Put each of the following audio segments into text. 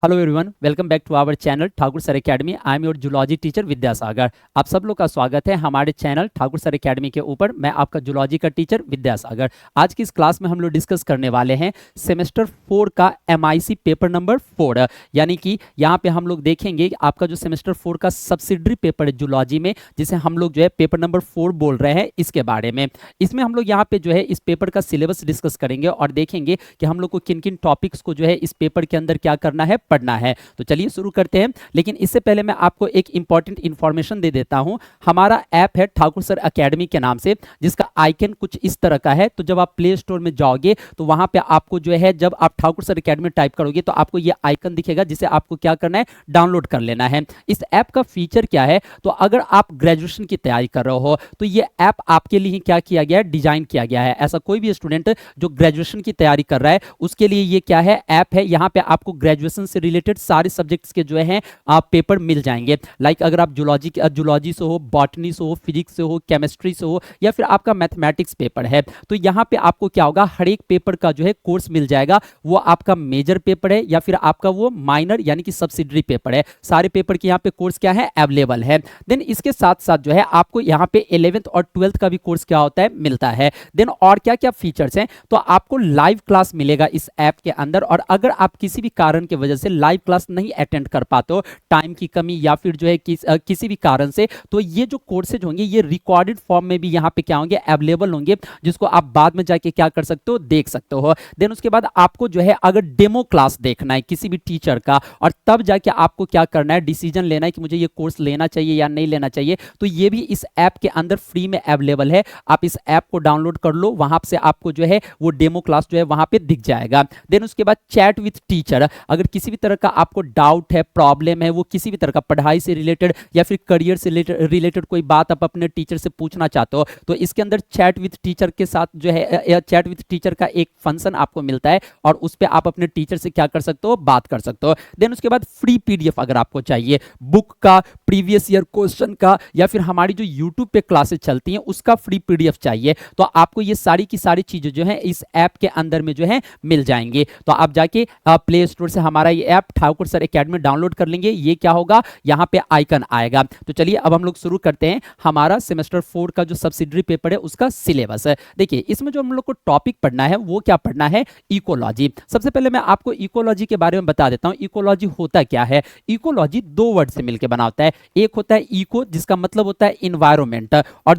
Hello everyone, welcome back to our channel Thakur sir academy. I am your zoology teacher Vidyasagar. आप सब लोग का स्वागत है हमारे चैनल ठाकुर सर एकेडमी के ऊपर। मैं आपका जूलॉजी का टीचर विद्यासागर। आज की इस क्लास में हम लोग डिस्कस करने वाले हैं सेमेस्टर 4 का MIC पेपर नंबर 4, यानी कि यहाँ पे हम लोग देखेंगे आपका जो सेमेस्टर 4 का सब्सिडरी पेपर है जूलॉजी में, जिसे हम लोग जो है पेपर नंबर 4 बोल रहे हैं, इसके बारे में। इसमें हम लोग यहाँ पे जो है इस पेपर का सिलेबस डिस्कस करेंगे और देखेंगे कि हम लोग को किन किन टॉपिक्स को जो है इस पेपर के अंदर क्या करना है, पढ़ना है। तो चलिए शुरू करते हैं। लेकिन इससे पहले मैं आपको एक इंपॉर्टेंट इंफॉर्मेशन दे देता हूं। हमारा ऐप है ठाकुर सर एकेडमी के नाम से, जिसका आइकन कुछ इस तरह का है। तो जब आप प्ले स्टोर में जाओगे तो वहां पे आपको जो है, जब आप ठाकुर सर एकेडमी टाइप करोगे तो आपको ये आइकन दिखेगा, जिसे आपको क्या करना है, डाउनलोड कर लेना है। इस ऐप का फीचर क्या है, तो अगर आप ग्रेजुएशन की तैयारी कर रहे हो तो ये ऐप आपके लिए क्या किया गया है, डिजाइन किया गया है। ऐसा कोई भी स्टूडेंट जो ग्रेजुएशन की तैयारी कर रहा है उसके लिए ये क्या है, ऐप है। यहाँ पे आपको ग्रेजुएशन से रिलेटेड सारे सब्जेक्ट्स के जो है आप पेपर मिल जाएंगे। लाइक अगर आप जूलॉजी से हो, बॉटनी से हो, फिजिक्स से हो, केमिस्ट्री से हो, या फिर आपका मैथमेटिक्स पेपर है, तो यहाँ पे आपको क्या होगा, हर एक पेपर का जो है कोर्स मिल जाएगा। वो आपका मेजर पेपर है या फिर आपका वो माइनर यानी कि सब्सिडरी पेपर है, सारे पेपर के यहाँ पे कोर्स क्या है, अवेलेबल है। देन इसके साथ साथ जो है आपको यहाँ पे 11th और 12th का भी कोर्स क्या होता है, मिलता है। देन और क्या क्या फीचर्स हैं, तो आपको लाइव क्लास मिलेगा इस ऐप के अंदर। और अगर आप किसी भी कारण की वजह से लाइव क्लास नहीं अटेंड कर पाते हो, टाइम की कमी या फिर जो है किसी भी कारण से, तो ये जो कोर्सेज होंगे ये रिकॉर्डेड फॉर्म में भी यहाँ पे क्या होंगे, अवेलेबल होंगे, जिसको आप बाद में जाके क्या कर सकते हो, देख सकते हो। देन उसके बाद आपको जो है अगर डेमो क्लास देखना है किसी भी टीचर का, और तब जाके आपको क्या करना है, डिसीजन लेना है कि मुझे ये कोर्स लेना चाहिए या नहीं लेना चाहिए, तो ये भी इस ऐप के अंदर फ्री में अवेलेबल है। आप इस ऐप को डाउनलोड कर लो, वहां से आपको जो है वो डेमो क्लास जो है वहां पे दिख जाएगा। देन उसके बाद चैट विथ टीचर, अगर किसी भी तरह का आपको डाउट है, प्रॉब्लम है, वो किसी भी तरह का पढ़ाई से रिलेटेड या फिर करियर से रिलेटेड कोई बात आप अपने टीचर से पूछना चाहते हो, तो इसके अंदर चैट विथ टीचर के साथ जो है चैट विथ टीचर का एक फंक्शन आपको मिलता है, और उस पर आप अपने टीचर से क्या कर सकते हो, बात कर सकते हो। देन उसके बाद फ्री PDF अगर आपको चाहिए, बुक का, प्रीवियस ईयर क्वेश्चन का, या फिर हमारी जो यूट्यूब पे क्लासेस चलती हैं उसका फ्री PDF चाहिए, तो आपको ये सारी की सारी चीजें जो है इस ऐप के अंदर में जो है मिल जाएंगे। तो आप जाके प्ले स्टोर से हमारा ये app Thakur sir academy download कर लेंगे। ये क्या होगा, यहाँ पे आइकन आएगा। तो चलिए अब हम लोग शुरू करते हैं हमारा सेमेस्टर 4 का जो सब्सिडरी पेपर है उसका सिलेबस है। देखिए इसमें जो हम लोग को टॉपिक पढ़ना है वो क्या पढ़ना है, इकोलॉजी। सबसे पहले मैं आपको इकोलॉजी के बारे में बता देता हूँ। इकोलॉजी होता क्या है, इकोलॉजी दो वर्ड से मिलकर बना होता है। एक होता है इको, जिसका मतलब होता है इन्वायरमेंट, और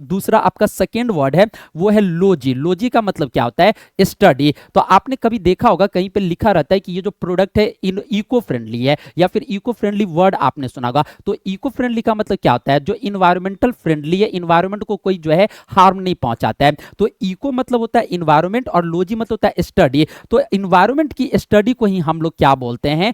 दूसरा आपका सेकेंड वर्ड है वो है लॉजी। लॉजी का मतलब क्या होता है, स्टडी। तो आपने कभी देखा होगा कहीं पे लिखा रहता है कि ये जो प्रोडक्ट है इको फ्रेंडली है, या फिर इको फ्रेंडली वर्ड आपने सुना होगा। तो इको फ्रेंडली का मतलब क्या होता है, जो इन्वायरमेंटल फ्रेंडली है, इन्वायरमेंट को कोई जो है हार्म नहीं पहुंचाता है। तो इको मतलब होता है इन्वायरमेंट और लॉजी मतलब होता है स्टडी। तो इन्वायरमेंट की स्टडी को ही हम लोग क्या बोलते हैं,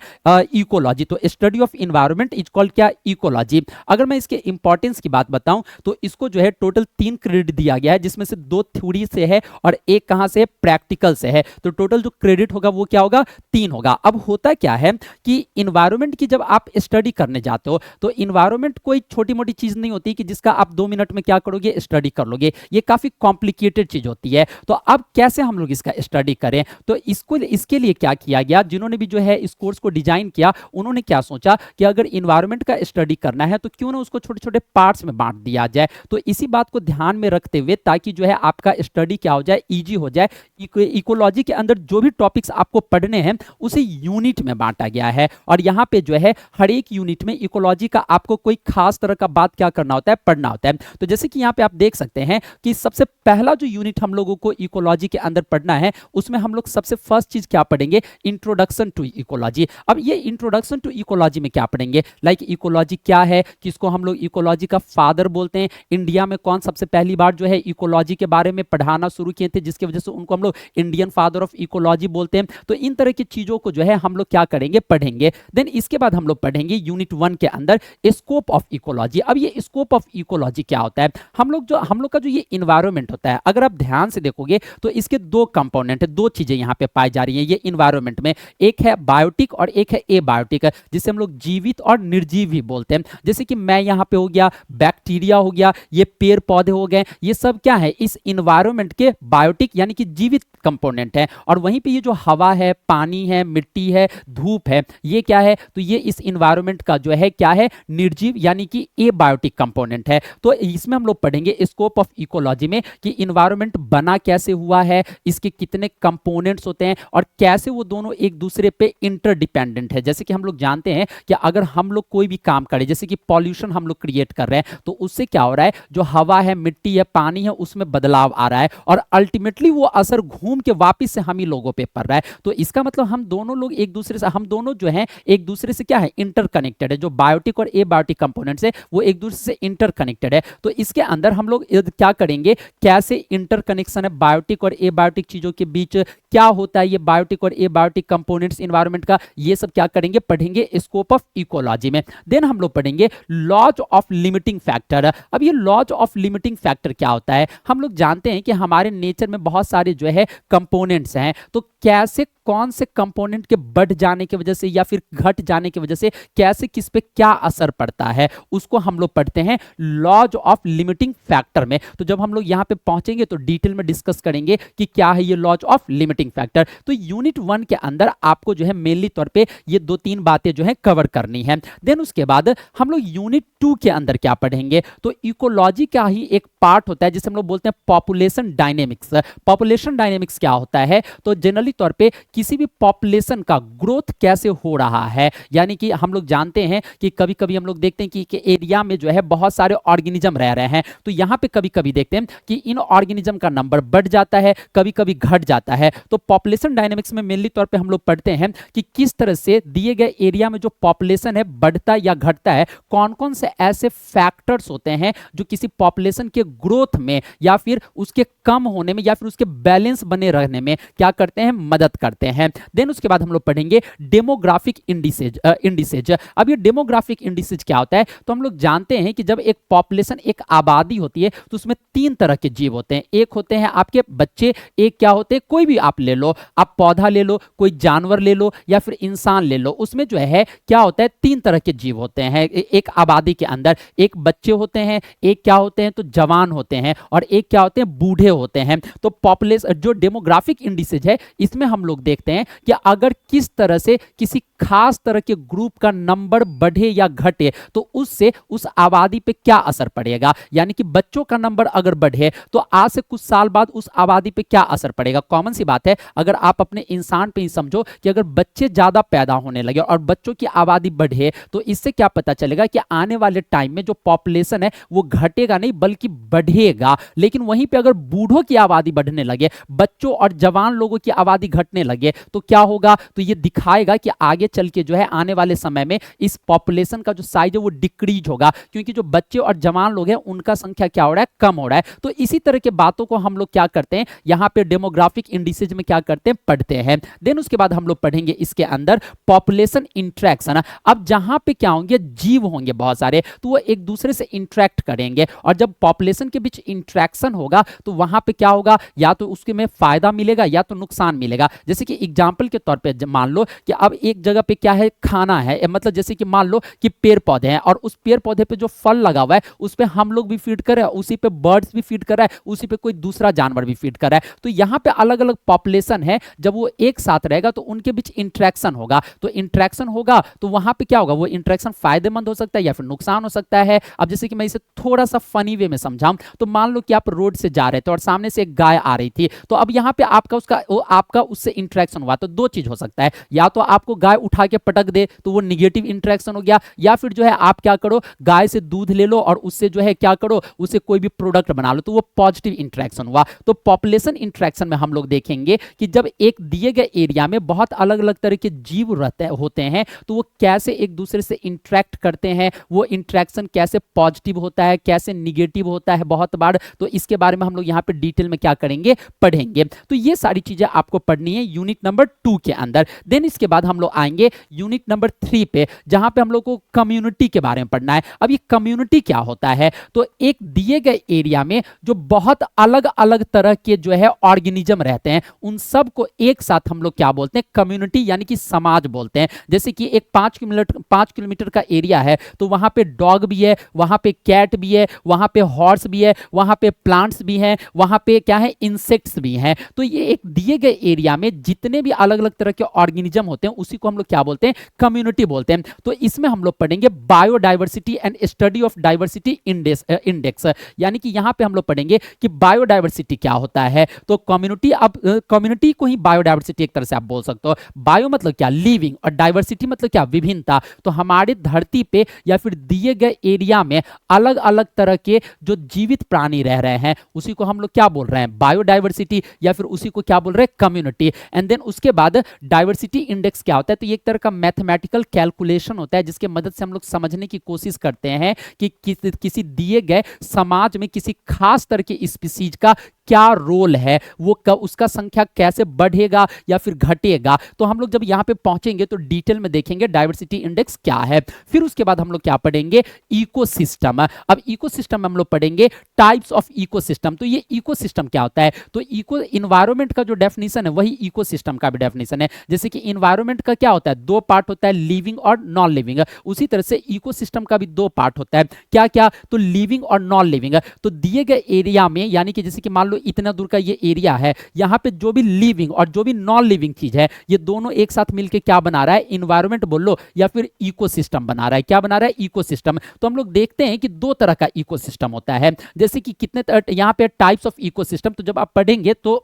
इकोलॉजी। तो study of environment is called क्या, इकोलॉजी। अगर मैं इसके इंपॉर्टेंस की बात बताऊं तो इसको जो है टोटल 3 क्रेडिट दिया गया है, जिसमें से 2 थ्योरी से है और एक कहां से, प्रैक्टिकल से है। तो टोटल जो क्रेडिट होगा वो क्या होगा, 3 होगा। अब होता क्या है कि इन्वायरमेंट की जब आप स्टडी करने जाते हो तो इन्वायरमेंट कोई छोटी मोटी चीज नहीं होती कि जिसका आप 2 मिनट में क्या करोगे, स्टडी कर लोगे। ये काफी कॉम्प्लिकेटेड चीज होती है। तो अब कैसे हम लोग इसका स्टडी करें, तो इसके लिए क्या किया गया, जिन्होंने भी जो है इस कोर्स को डिजाइन किया उन्होंने क्या सोचा कि अगर इन्वायरमेंट का स्टडी करना है तो क्यों ना उसको छोटे छोटे पार्ट्स में बांट दिया जाए। तो इसी बात को ध्यान में रखते हुए, ताकि जो है आपका स्टडी क्या हो जाए, इजी हो जाए, इकोलॉजी के अंदर जो भी टॉपिक्स आपको पढ़ने हैं उसे यूनिट में बांटा गया है। और यहाँ पे जो है हर एक यूनिट में इकोलॉजी का आपको कोई खास तरह का बात क्या करना होता है, पढ़ना होता है। तो जैसे कि यहाँ पे आप देख सकते हैं कि सबसे पहला जो यूनिट हम लोगों को इकोलॉजी के अंदर पढ़ना है, उसमें हम लोग सबसे फर्स्ट चीज क्या पढ़ेंगे, इंट्रोडक्शन टू इकोलॉजी। अब ये इंट्रोडक्शन टू इकोलॉजी में क्या पढ़ेंगे, लाइक इकोलॉजी क्या है, किसको हम लोग इकोलॉजी का फादर बोलते हैं, इंडिया में कौन सबसे पहली बार जो है इकोलॉजी के बारे में पढ़ाना शुरू किए थे, जिसकी वजह से उनको हम लोग इंडियन फादर ऑफ इकोलॉजी बोलते हैं। तो इन तरह की चीजों को जो है हम लोग क्या करेंगे, पढ़ेंगे। देन इसके बाद हम लोग पढ़ेंगे यूनिट 1 के अंदर स्कोप ऑफ इकोलॉजी। अब ये स्कोप ऑफ इकोलॉजी क्या होता है, हम लोग का जो ये इन्वायरमेंट होता है, अगर आप ध्यान से देखोगे तो इसके 2 कंपोनेंट है, 2 चीजें यहाँ पे पाई जा रही है ये इन्वायरमेंट में। एक है बायोटिक और एक है एबायोटिक, जिसे हम लोग जीवित और निर्जीव भी बोलते हैं। जैसे कि मैं यहाँ पे हो गया, बैक्टीरिया हो गया, ये पेड़ पौधे हो गए, ये सब क्या है, इस इन्वायरमेंट के बायोटिक यानी कि जीवित कंपोनेंट है। और वहीं पे ये जो हवा है, पानी पानी है, मिट्टी है, धूप है, ये क्या है, तो ये इस इन्वायरमेंट का जो है क्या है, निर्जीव यानी कि एबायोटिक कंपोनेंट है। तो इसमें हम लोग पढ़ेंगे स्कोप ऑफ इकोलॉजी में कि इन्वायरमेंट बना कैसे हुआ है, इसके कितने कंपोनेंट्स होते हैं और कैसे वो दोनों एक दूसरे पे इंटरडिपेंडेंट है। जैसे कि हम लोग जानते हैं कि अगर हम लोग कोई भी काम करें, जैसे कि पॉल्यूशन हम लोग क्रिएट कर रहे हैं, तो उससे क्या हो रहा है, जो हवा है, मिट्टी है, पानी है, उसमें बदलाव आ रहा है और अल्टीमेटली वो असर घूम के वापस से हम ही लोगों पे पड़ रहा है। तो इसका मतलब हम दोनों लोग एक दूसरे से, हम दोनों जो है एक दूसरे से क्या है, इंटरकनेक्टेड है। जो बायोटिक और एबायोटिक कंपोनेंट्स है वो एक दूसरे से इंटरकनेक्टेड है। तो इसके अंदर हम लोग क्या करेंगे, कैसे इंटरकनेक्शन है बायोटिक और एबायोटिक चीजों के बीच, क्या होता है ये बायोटिक और एबायोटिक कंपोनेंट्स इन्वायरमेंट का, ये सब क्या करेंगे, पढ़ेंगे स्कोप ऑफ इकोलॉजी में। देन हम लोग पढ़ेंगे लॉज ऑफ लिमिटिंग फैक्टर। अब ये लॉज ऑफ लिमिटिंग फैक्टर क्या होता है, हम लोग जानते हैं कि हमारे नेचर में बहुत सारे जो है कंपोनेंट्स हैं, तो कैसे कौन से कंपोनेंट के बढ़ जाने की वजह से या फिर घट जाने की वजह से कैसे किस पे क्या असर पड़ता है, उसको हम लोग पढ़ते हैं लॉज ऑफ लिमिटिंग फैक्टर में। तो जब हम लोग यहां पे पहुंचेंगे तो डिटेल में डिस्कस करेंगे कि क्या है ये लॉज ऑफ लिमिटिंग फैक्टर। तो यूनिट 1 के अंदर आपको जो है मेनली तौर पे ये 2-3 बातें जो है कवर करनी है। देन उसके बाद हम लोग यूनिट 2 के अंदर क्या पढ़ेंगे, तो इकोलॉजी का ही एक पार्ट होता है जिसे हम लोग बोलते हैं पॉपुलेशन डायनेमिक्स। पॉपुलेशन डायनेमिक्स क्या होता है, तो जनरली तौर पे किसी भी पॉपुलेशन का ग्रोथ कैसे हो रहा है, यानी कि हम लोग जानते हैं कि कभी कभी हम लोग देखते हैं कि एरिया में जो है बहुत सारे ऑर्गेनिज्म रह रहे हैं, तो यहां पे कभी कभी देखते हैं कि इन ऑर्गेनिज्म का नंबर बढ़ जाता है, कभी कभी घट जाता है। तो पॉपुलेशन डायनेमिक्स में मेनली तौर पे हम लोग पढ़ते हैं कि किस तरह से दिए गए एरिया में जो पॉपुलेशन है बढ़ता या घटता है, कौन कौन से ऐसे फैक्टर्स होते हैं जो किसी पॉपुलेशन के ग्रोथ में या फिर उसके कम होने में या फिर उसके बैलेंस बने रहने में क्या करते हैं, मदद करते हैं। देन उसके बाद हम लोग पढ़ेंगे डेमोग्राफिक इंडिसेज। अब ये डेमोग्राफिक इंडिसेज क्या होता है, तो हम लोग जानते हैं कि जब एक पॉपुलेशन, एक आबादी होती है तो उसमें 3 तरह के जीव होते हैं। एक होते हैं आपके बच्चे, एक क्या होते हैं, कोई भी आप ले लो, आप पौधा ले लो, कोई जानवर ले लो या फिर इंसान ले लो, उसमें जो है क्या होता है, 3 तरह के जीव होते हैं एक आबादी के अंदर। एक बच्चे होते हैं, एक क्या होते हैं, तो जवान होते हैं, और एक क्या होते हैं, बूढ़े होते हैं। तो पॉपुलेशन जो डेमोग्राफिक इंडिसेज है इसमें हम लोग देखते हैं कि अगर किस तरह से किसी खास तरह के ग्रुप का नंबर बढ़े या घटे तो उससे उस आबादी पे क्या असर पड़ेगा, यानी कि बच्चों का नंबर अगर बढ़े तो आज से कुछ साल बाद उस आबादी पे क्या असर पड़ेगा। कॉमन सी बात है, अगर आप अपने इंसान पे ही समझो कि अगर बच्चे ज्यादा पैदा होने लगे और बच्चों की आबादी बढ़े तो इससे क्या पता चलेगा कि आने वाले टाइम में जो पॉपुलेशन है वो घटेगा नहीं बल्कि बढ़ेगा। लेकिन वहीं पे अगर बूढ़ों की आबादी बढ़ने लगे, बच्चों और जवान लोगों की आबादी घटने लगे तो क्या होगा, तो ये दिखाएगा कि आगे चल के जो है आने वाले समय में इस पॉपुलेशन का जो साइज है वो डिक्रीज होगा, क्योंकि जो बच्चे और जवान लोग हैं उनका संख्या क्या हो रहा है, कम हो रहा है। तो इसी तरह के बातों को हम लोग क्या करते हैं यहाँ पे डेमोग्राफिक इंडिसेज में क्या करते हैं, पढ़ते हैं। देन उसके बाद हम लोग पढ़ेंगे इसके अंदर पॉपुलेशन इंटरेक्शन। अब जहां पे क्या होंगे, जीव होंगे बहुत सारे, तो वो एक दूसरे से इंटरेक्ट करेंगे, और जब पॉपुलेशन के बीच इंटरेक्शन होगा तो वहां पे क्या होगा, या तो उसके में फायदा मिलेगा या तो नुकसान मिलेगा। जैसे कि एग्जांपल के तौर पे मान लो कि अब एक जगह पे क्या है, खाना है, मतलब जैसे कि मान लो कि पेड़ पौधे हैं और उस पेड़ पौधे पे जो फल लगा हुआ है उस पे हम लोग भी फीड कर रहे हैं, उसी पे बर्ड्स भी फीड कर रहा है, उसी पे कोई दूसरा जानवर भी फीड कर रहा है। तो यहाँ पे अलग अलग पॉपुलेशन है, जब वो एक साथ रहेगा तो उनके बीच इंटरेक्शन होगा, तो इंटरेक्शन होगा तो वहां पे क्या होगा, वो इंटरेक्शन फायदेमंद हो सकता है या फिर नुकसान हो सकता है। अब जैसे कि मैं इसे थोड़ा सा फनी वे में समझाऊं तो मान लो कि आप रोड से जा रहे थे और सामने से एक गाय आ रही थी, तो अब यहाँ पे आपका उससे इंटरेक्शन हुआ, तो 2 चीज हो सकता है, या तो आपको गाय उठा के पटक दे तो वो निगेटिव इंटरेक्शन हो गया, या फिर जो है आप क्या करो, गाय से दूध ले लो और उससे जो है क्या करो, उससे कोई भी प्रोडक्ट बना लो, तो वो पॉजिटिव इंटरेक्शन हुआ। तो पॉपुलेशन इंटरेक्शन में हम लोग देखेंगे कि जब एक दिए गए एरिया में बहुत अलग अलग तरह के जीव होते हैं तो वो कैसे एक दूसरे से इंटरेक्ट करते हैं, वो इंटरेक्शन कैसे पॉजिटिव होता है, कैसे निगेटिव होता है बहुत बार, तो इसके बारे में हम लोग यहाँ पे डिटेल में क्या करेंगे, पढ़ेंगे। तो ये सारी चीजें आपको पढ़नी है यूनिट नंबर 2 के अंदर। देन इसके बाद हम लोग आएंगे यूनिट नंबर 3 पे, जहां पे हम लोग को कम्युनिटी के बारे में पढ़ना है। अब ये कम्युनिटी क्या होता है, तो एक दिए गए एरिया में जो बहुत अलग अलग तरह के जो है ऑर्गेनिज्म रहते हैं उन सब को एक साथ हम लोग क्या बोलते हैं, कम्युनिटी यानी कि समाज बोलते हैं। जैसे कि एक 5 किलोमीटर का एरिया है तो वहां पे डॉग भी है, वहां पे कैट भी है, वहां पे हॉर्स भी है, वहां पे प्लांट्स भी हैं, वहां पे क्या है, इंसेक्ट्स भी हैं। तो ये एक दिए गए एरिया में जितने भी अलग अलग तरह के ऑर्गेनिज्म होते हैं उसी को हम लोग क्या बोलते हैं, कम्युनिटी बोलते हैं। तो इसमें हम लोग पढ़ेंगे biodiversity and study of diversity index, यानी कि यहां पे हम लोग पढ़ेंगे कि बायोडाइवर्सिटी क्या होता है। तो कम्युनिटी, अब कम्युनिटी को ही बायोडाइवर्सिटी एक तरह से आप बोल सकते हो। बायो मतलब क्या, लिविंग, और डाइवर्सिटी मतलब क्या, विभिन्नता। तो हमारी धरती पे या फिर दिए गए एरिया में अलग अलग तरह के जो जीवित प्राणी रह रहे हैं उसी को हम लोग क्या बोल रहे हैं, बायोडाइवर्सिटी, या फिर उसी को क्या बोल रहे हैं, कम्युनिटी। एंड देन उसके बाद डाइवर्सिटी इंडेक्स क्या होता है, तो ये एक तरह का मैथमेटिकल कैलकुलेशन होता है जिसके मदद से हम लोग समझने की कोशिश करते हैं कि किसी दिए गए समाज में किसी खास तरह की स्पीसीज का क्या रोल है, वो उसका संख्या कैसे बढ़ेगा या फिर घटेगा। तो हम लोग जब यहाँ पे पहुंचेंगे तो डिटेल में देखेंगे डाइवर्सिटी इंडेक्स क्या है। फिर उसके बाद हम लोग क्या पढ़ेंगे, इकोसिस्टम। अब इकोसिस्टम में हम लोग पढ़ेंगे टाइप्स ऑफ इकोसिस्टम। तो ये इकोसिस्टम क्या होता है, तो इको इन्वायरमेंट का जो डेफिनेशन है वही इकोसिस्टम का भी डेफिनेशन है। जैसे कि इन्वायरमेंट का क्या होता है, दो पार्ट होता है, लिविंग और नॉन लिविंग। उसी तरह से इकोसिस्टम का भी दो पार्ट होता है, क्या क्या, तो लिविंग और नॉन लिविंग। तो दिए गए एरिया में, यानी कि जैसे कि मान लो इतना दूर का ये एरिया है, यहाँ पे जो भी लिविंग और जो भी नॉन लिविंग चीज है ये दोनों एक साथ मिलके क्या बना रहा है, इन्वायरमेंट बोल लो या फिर इकोसिस्टम बना रहा है। क्या बना रहा है, इकोसिस्टम। तो हम लोग देखते हैं कि दो तरह का इकोसिस्टम होता है। जैसे कि कितने यहाँ पे टाइप्स ऑफ इकोसिस्टम, तो जब आप पढ़ेंगे तो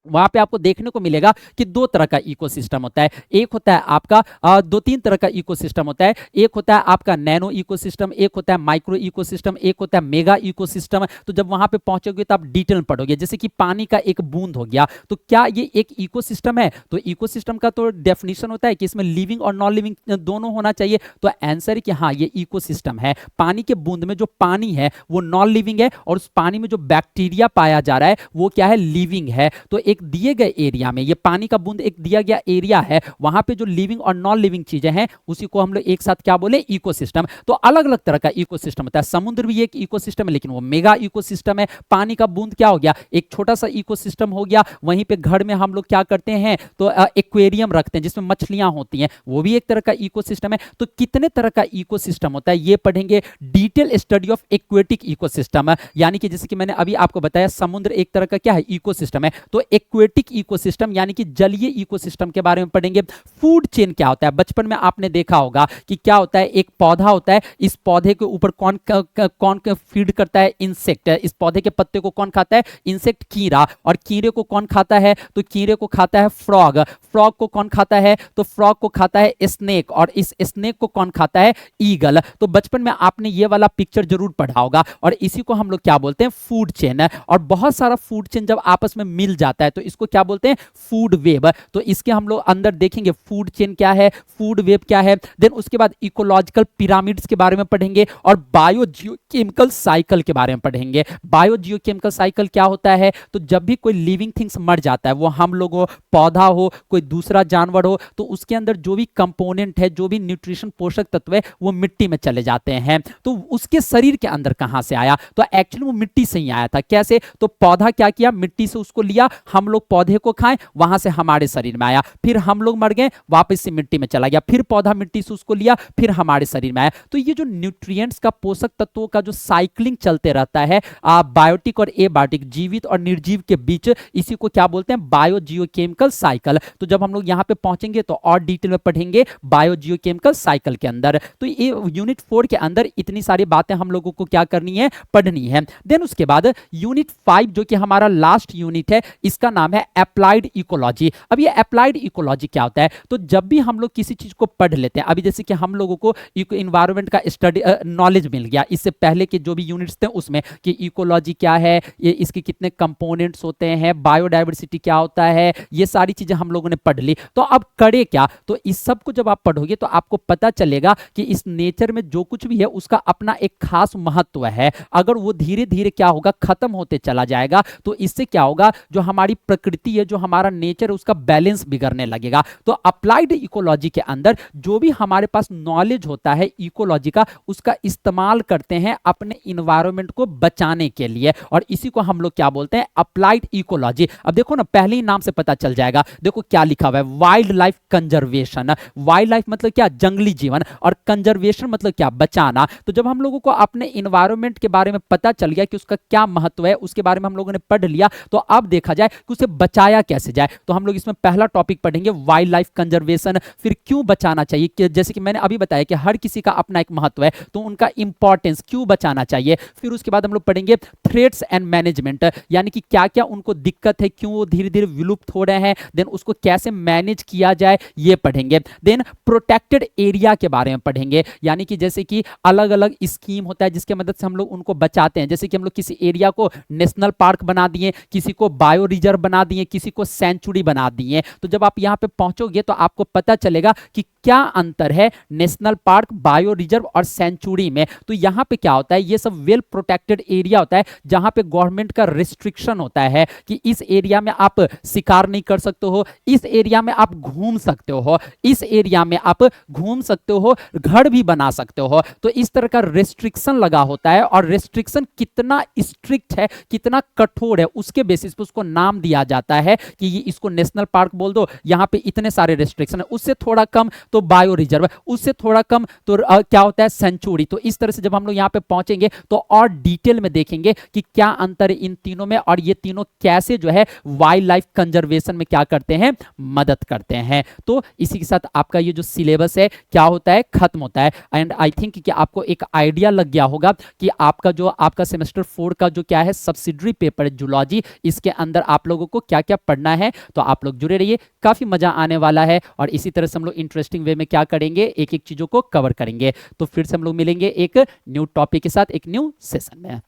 वहां पे आपको देखने को मिलेगा कि दो तरह का इकोसिस्टम होता है। एक होता है आपका दो तीन तरह का इकोसिस्टम होता है। एक होता है आपका नैनो इकोसिस्टम, एक होता है माइक्रो इकोसिस्टम, एक होता है मेगा इकोसिस्टम। तो जब वहां पे पहुंचोगे तो आप डिटेल में पढ़ोगे। जैसे कि पानी का एक बूंद हो गया, तो क्या ये एक इकोसिस्टम है, तो इकोसिस्टम का तो डेफिनेशन होता है कि इसमें लिविंग और नॉन लिविंग दोनों होना चाहिए। तो आंसर है कि हाँ ये इकोसिस्टम है। पानी के बूंद में जो पानी है वो नॉन लिविंग है, और उस पानी में जो बैक्टीरिया पाया जा रहा है वो क्या है, लिविंग है। तो एक दिए गए एरिया में, ये पानी का बूंद एक दिया गया एरिया है, वहां पे जो लिविंग और नॉन लिविंग चीजें हैं उसी को हम लोग एक साथ क्या बोले, इकोसिस्टम। तो अलग अलग तरह का इकोसिस्टम होता है। समुद्र भी एक इकोसिस्टम है लेकिन वो मेगा इकोसिस्टम है। पानी का बूंद क्या हो गया, एक छोटा सा इकोसिस्टम हो गया। वहीं पे घर में हम लोग क्या करते हैं, तो एक्वेरियम रखते हैं जिसमें मछलियां होती हैं, वो भी एक तरह का इकोसिस्टम है। तो कितने तरह का इकोसिस्टम होता है ये पढ़ेंगे। Detail study of aquatic ecosystem, यानी कि जैसे कि मैंने अभी आपको बताया समुद्र एक तरह का क्या है, इकोसिस्टम है। तो एक्वेटिक इकोसिस्टम यानी कि जलीय इकोसिस्टम के बारे में पढ़ेंगे। फूड चेन क्या होता है, बचपन में आपने देखा होगा कि क्या होता है, एक पौधा होता है, इस पौधे के ऊपर कौन फीड करता है, इंसेक्ट। इस पौधे के पत्ते को कौन खाता है, इंसेक्ट, कीड़ा। और कीड़े को कौन खाता है, तो कीड़े को खाता है फ्रॉग। फ्रॉग को कौन खाता है, तो फ्रॉग को खाता है स्नेक। और इस स्नेक को कौन खाता है, ईगल। तो बचपन में आपने ये वाला पिक्चर जरूर पढ़ा होगा, और इसी को हम लोग क्या बोलते हैं, फूड चेन। और बहुत सारा फूड चेन जब आपस में मिल जाता है तो इसको क्या बोलते हैं, फूड वेब। तो इसके हम लोग अंदर देखेंगे फूड चेन क्या है, फूड वेब क्या है। देन उसके बाद इकोलॉजिकल पिरामिड्स के बारे में पढ़ेंगे और बायोजियोकेमिकल साइकिल के बारे में पढ़ेंगे। बायोजियोकेमिकल साइकिल क्या होता है, तो जब भी कोई लिविंग थिंग्स मर जाता है, वो हम लोग हो, पौधा हो, कोई दूसरा जानवर हो, तो उसके अंदर जो भी कंपोनेंट है, जो भी न्यूट्रिशन पोषक तत्व है वो मिट्टी में चले जाते हैं। तो उसके शरीर के अंदर कहां से आया, तो एक्चुअली वो मिट्टी से ही आया था। कैसे, तो पौधा क्या किया, मिट्टी से उसको लिया, हम लोग पौधे को खाएं, वहां से हमारे शरीर में आया। फिर हम लोग मर गए, वापस से मिट्टी में चला गया। फिर पौधा मिट्टी से उसको लिया, फिर हमारे शरीर में आया। तो ये जो न्यूट्रिएंट्स का, पोषक तत्वों का जो साइक्लिंग चलते रहता है बायोटिक और एबायोटिक, जीवित और निर्जीव के बीच, इसी को क्या बोलते हैं, बायोजियोकेमिकल साइकिल। तो जब हम लोग यहाँ पे पहुंचेंगे तो और डिटेल में पढ़ेंगे बायोजियोकेमिकल साइकिल के अंदर। तो ये यूनिट 4 के अंदर इतनी सारी बातें हम लोगों को क्या करनी है, पढ़नी है। देन उसके बाद यूनिट 5 जो कि हमारा लास्ट यूनिट है, इसका नाम है अप्लाइड इकोलॉजी। अब ये अप्लाइड इकोलॉजी क्या होता है, तो जब भी हम लोग किसी चीज को पढ़ लेते हैं, अभी जैसे कि हम लोगों को इन्वायरमेंट का स्टडी नॉलेज मिल गया इससे पहले के जो भी यूनिट्स थे उसमें, कि इकोलॉजी क्या है, ये इसके कितने कंपोनेंट्स होते हैं, बायोडाइवर्सिटी क्या होता है, ये सारी चीजें हम लोगों ने पढ़ ली। तो अब करे क्या, तो इस सब को जब आप पढ़ोगे तो आपको पता चलेगा कि इस नेचर में जो कुछ भी है उसका अपना एक खास महत्व है। अगर वो धीरे धीरे क्या होगा, खत्म होते चला जाएगा, तो इससे क्या होगा, जो हमारी प्रकृति है, जो हमारा नेचर है, उसका बैलेंस बिगड़ने लगेगा। तो अप्लाइड इकोलॉजी के अंदर जो भी हमारे पास नॉलेज होता है इकोलॉजी का, उसका इस्तेमाल करते हैं अपने इन्वायरमेंट को बचाने के लिए, और इसी को हम लोग क्या बोलते हैं, अप्लाइड इकोलॉजी। अब देखो ना, पहले ही नाम से पता चल जाएगा, देखो क्या लिखा हुआ है, wild life conservation. Wild life मतलब क्या, जंगली जीवन, और कंजर्वेशन मतलब क्या, बचाना। तो जब हम लोगों को अपने इन्वायरमेंट के बारे में पता चल गया कि उसका क्या महत्व है, उसके बारे में हम लोगों ने पढ़ लिया, तो अब देखा जाए कि उसे बचाया कैसे जाए। तो हम लोग इसमें पहला टॉपिक पढ़ेंगे वाइल्ड लाइफ कंजर्वेशन, फिर क्यों बचाना चाहिए, कि जैसे कि मैंने अभी बताया कि हर किसी का अपना एक महत्व है, तो उनका इंपॉर्टेंस, क्यों बचाना चाहिए। फिर उसके बाद हम लोग पढ़ेंगे थ्रेट्स एंड मैनेजमेंट, यानी कि क्या क्या उनको दिक्कत है, क्यों वो धीरे धीरे विलुप्त हो रहे हैं, देन उसको कैसे मैनेज किया जाए ये पढ़ेंगे। देन प्रोटेक्टेड एरिया के बारे में पढ़ेंगे, यानी कि जैसे कि अलग अलग स्कीम होता है जिसके मदद से हम लोग उनको बचाते हैं। जैसे कि हम लोग किसी एरिया को नेशनल पार्क बना दिए, किसी को बायो रिजर्व बना दिए, किसी को सेंचुरी बना दिए। तो जब आप यहाँ पे पहुंचोगे तो आपको पता चलेगा कि क्या अंतर है नेशनल पार्क, बायो रिजर्व और सेंचुरी में। तो यहाँ पे क्या होता है, ये सब वेल प्रोटेक्टेड एरिया होता है जहां पे गवर्नमेंट का रिस्ट्रिक्शन होता है कि इस एरिया में आप शिकार नहीं कर सकते हो, इस एरिया में आप घूम सकते हो, इस एरिया में आप घूम सकते हो, घर भी बना सकते हो। तो इस तरह का रिस्ट्रिक्शन लगा होता है, और रिस्ट्रिक्शन कितना स्ट्रिक्ट है, कितना कठोर है, उसके बेसिस पे उसको नाम दिया जाता है कि ये इसको नेशनल पार्क बोल दो, यहाँ पे इतने सारे रिस्ट्रिक्शन है। उससे थोड़ा कम तो बायो रिजर्व, उससे थोड़ा कम तो क्या होता है, सेंचुरी। तो इस तरह से जब हम लोग यहाँ पे पहुंचेंगे तो और डिटेल में देखेंगे कि क्या अंतर है इन तीनों में, और ये तीनों कैसे जो है वाइल्ड लाइफ कंजर्वेशन में क्या करते हैं, मदद करते हैं। तो इसी के साथ आपका ये जो सिलेबस है क्या होता है, खत्म होता है। एंड आई थिंक कि आपको एक आइडिया लग गया होगा कि आपका सेमेस्टर 4 का जो क्या है सब्सिडरी पेपर जूलॉजी, इसके अंदर आप लोगों को क्या क्या पढ़ना है। तो आप लोग जुड़े रहिए, काफी मजा आने वाला है, और इसी तरह से हम लोग इंटरेस्टिंग वे में क्या करेंगे, एक एक चीजों को कवर करेंगे। तो फिर से हम लोग मिलेंगे एक न्यू टॉपिक के साथ, एक न्यू सेशन में।